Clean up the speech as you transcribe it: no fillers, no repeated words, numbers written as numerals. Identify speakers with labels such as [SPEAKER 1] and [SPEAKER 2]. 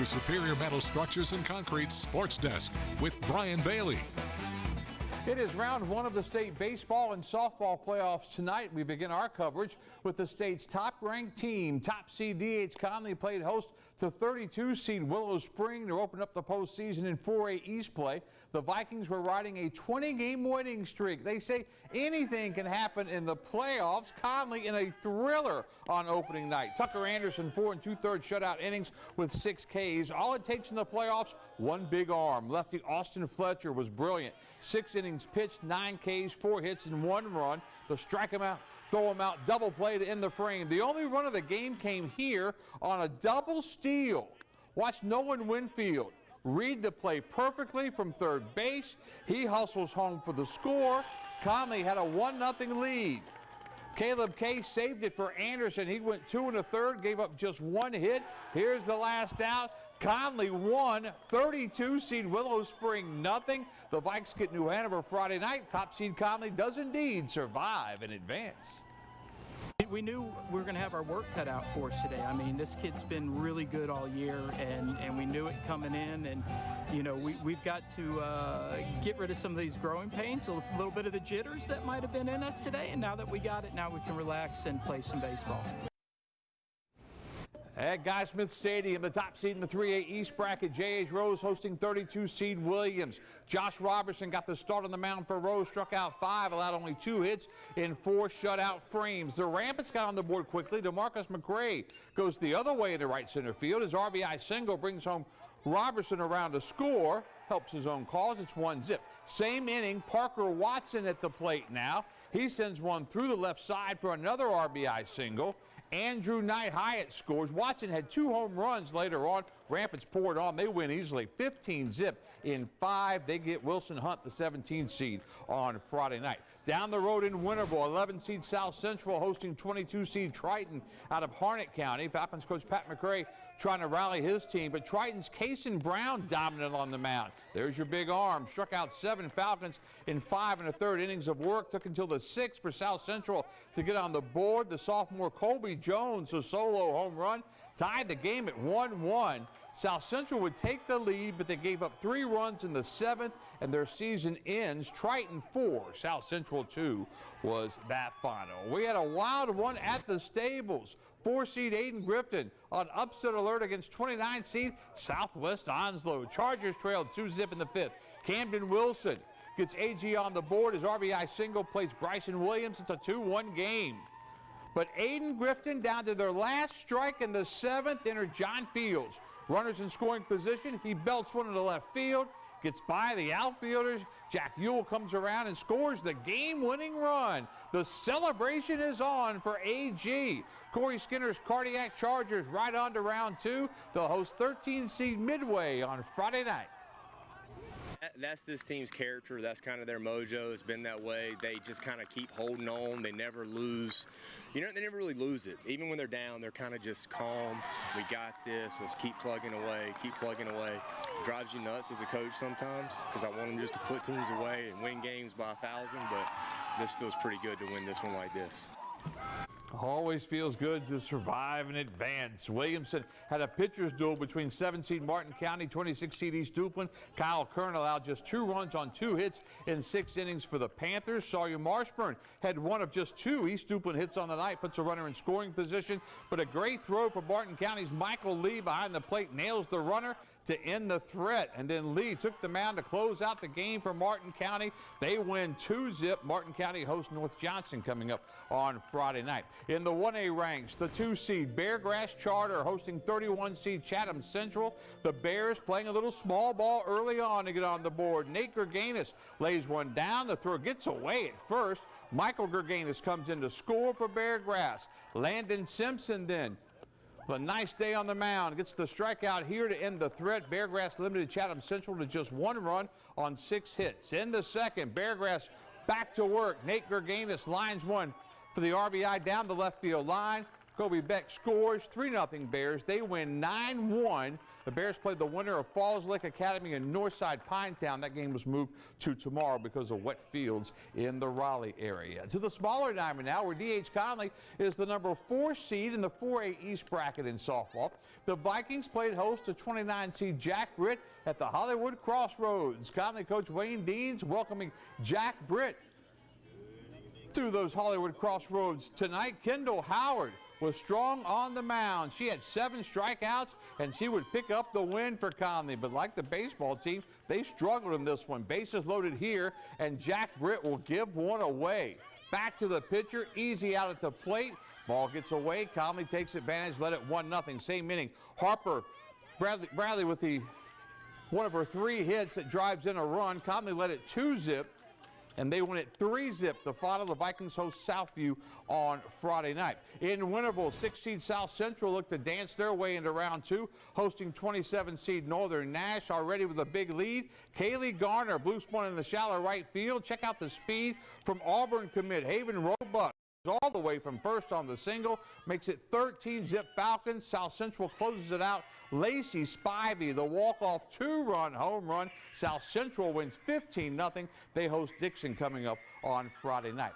[SPEAKER 1] the Superior Metal Structures and Concrete Sports Desk with Brian Bailey.
[SPEAKER 2] It is round one of the state baseball and softball playoffs tonight. We begin our coverage with the state's top-ranked team. Top seed D.H. Conley played host to 32 seed Willow Spring to open up the postseason in 4A East play. The Vikings were riding a 20-game winning streak. They say anything can happen in the playoffs. Conley in a thriller on opening night. Tucker Anderson 4 2/3 shutout innings with 6 Ks. All it takes in the playoffs, one big arm. Lefty Austin Fletcher was brilliant. 6 innings pitched, 9 Ks, 4 hits, and 1 run. They'll strike him out, throw him out, double play to end the frame. The only run of the game came here on a double steal. Watch Nolan Winfield read the play perfectly from third base. He hustles home for the score. Conley had a 1-0 lead. Caleb Case saved it for Anderson. He went 2 1/3, gave up just 1 hit. Here's the last out. Conley won. 32 seed Willow Spring nothing. The Vikes get New Hanover Friday night. Top seed Conley does indeed survive and advance.
[SPEAKER 3] We knew we were going to have our work cut out for us today. I mean, this kid's been really good all year, and we knew it coming in. And, you know, we've got to get rid of some of these growing pains, a little bit of the jitters that might have been in us today. And now that we got it, now we can relax and play some baseball.
[SPEAKER 2] At Guy Smith Stadium, the top seed in the 3A East bracket, J.H. Rose hosting 32 seed Williams. Josh Robertson got the start on the mound for Rose, struck out 5, allowed only 2 hits in 4 shutout frames. The Rampants got on the board quickly. DeMarcus McRae goes the other way into right center field. His RBI single brings home Robertson around to score, helps his own cause. It's 1-0. Same inning, Parker Watson at the plate now. He sends one through the left side for another RBI single. Andrew Knight Hyatt scores. Watson had 2 home runs later on. Rampants poured on. They win easily, 15-0 in 5. They get Wilson Hunt, the 17 seed, on Friday night. Down the road in Winterville, 11 seed South Central hosting 22 seed Triton out of Harnett County. Falcons coach Pat McRae trying to rally his team, but Triton's Cason Brown dominant on the mound. There's your big arm. Struck out 7 Falcons in 5 1/3 innings of work. Took until the 6th for South Central to get on the board. The sophomore Colby Jones, a solo home run, tied the game at 1-1. South Central would take the lead, but they gave up 3 runs in the 7th, and their season ends. Triton 4, South Central 2 was that final. We had a wild one at the Stables. 4 seed Aiden Griffin on upset alert against 29 seed Southwest Onslow. Chargers trailed 2-0 in the 5th. Camden Wilson gets AG on the board. His RBI single plays Bryson Williams. It's a 2-1 game. But Aiden Griffin down to their last strike in the 7th, entered John Fields. Runners in scoring position. He belts one into left field, gets by the outfielders. Jack Ewell comes around and scores the game-winning run. The celebration is on for AG. Corey Skinner's Cardiac Chargers right on to round 2. They'll host 13 seed Midway on Friday night.
[SPEAKER 4] That's this team's character. That's kind of their mojo. It's been that way. They just kind of keep holding on. They never lose. You know, they never really lose it. Even when they're down, they're kind of just calm. We got this. Let's keep plugging away, keep plugging away. It drives you nuts as a coach sometimes because I want them just to put teams away and win games by 1,000, but this feels pretty good to win this one like this.
[SPEAKER 2] Always feels good to survive and advance. Williamson had a pitcher's duel between 7 seed Martin County, 26 seed East Duplin. Kyle Kern allowed just 2 runs on 2 hits in 6 innings for the Panthers. Sawyer Marshburn had one of just 2 East Duplin hits on the night, puts a runner in scoring position. But a great throw for Martin County's Michael Lee behind the plate, nails the runner to end the threat. And then Lee took the mound to close out the game for Martin County. They win 2-0. Martin County hosts North Johnson coming up on Friday night. In the 1A ranks, the 2 seed Beargrass Charter hosting 31 seed Chatham Central. The Bears playing a little small ball early on to get on the board. Nate Gerganis lays one down. The throw gets away at first. Michael Gerganis comes in to score for Beargrass. Landon Simpson then, a nice day on the mound, gets the strikeout here to end the threat. Beargrass limited Chatham Central to just 1 run on 6 hits. In the second, Beargrass back to work. Nate Gerganis lines one for the RBI down the left field line. Kobe Beck scores 3-0 Bears. They win 9-1. The Bears played the winner of Falls Lake Academy in Northside Pinetown. That game was moved to tomorrow because of wet fields in the Raleigh area. To the smaller diamond now, where D.H. Conley is the number 4 seed in the 4A East bracket in softball. The Vikings played host to 29 seed Jack Britt at the Hollywood Crossroads. Conley coach Wayne Deans welcoming Jack Britt through those Hollywood Crossroads tonight. Kendall Howard was strong on the mound. She had 7 strikeouts, and she would pick up the win for Conley. But like the baseball team, they struggled in this one. Bases loaded here, and Jack Britt will give one away. Back to the pitcher, easy out at the plate. Ball gets away. Conley takes advantage, led it 1-0. Same inning. Harper Bradley with one of her 3 hits that drives in a run. Conley led it 2-0. And they win it 3-0 the final. The Vikings host Southview on Friday night. In Winterville, 6-seed South Central look to dance their way into round 2, hosting 27-seed Northern Nash. Already with a big lead, Kaylee Garner, blue spawn in the shallow right field. Check out the speed from Auburn commit Haven Roebuck. All the way from first on the single, makes it 13-0 Falcons. South Central closes it out. Lacey Spivey, the walk-off 2-run home run. South Central wins 15-0. They host Dixon coming up on Friday night.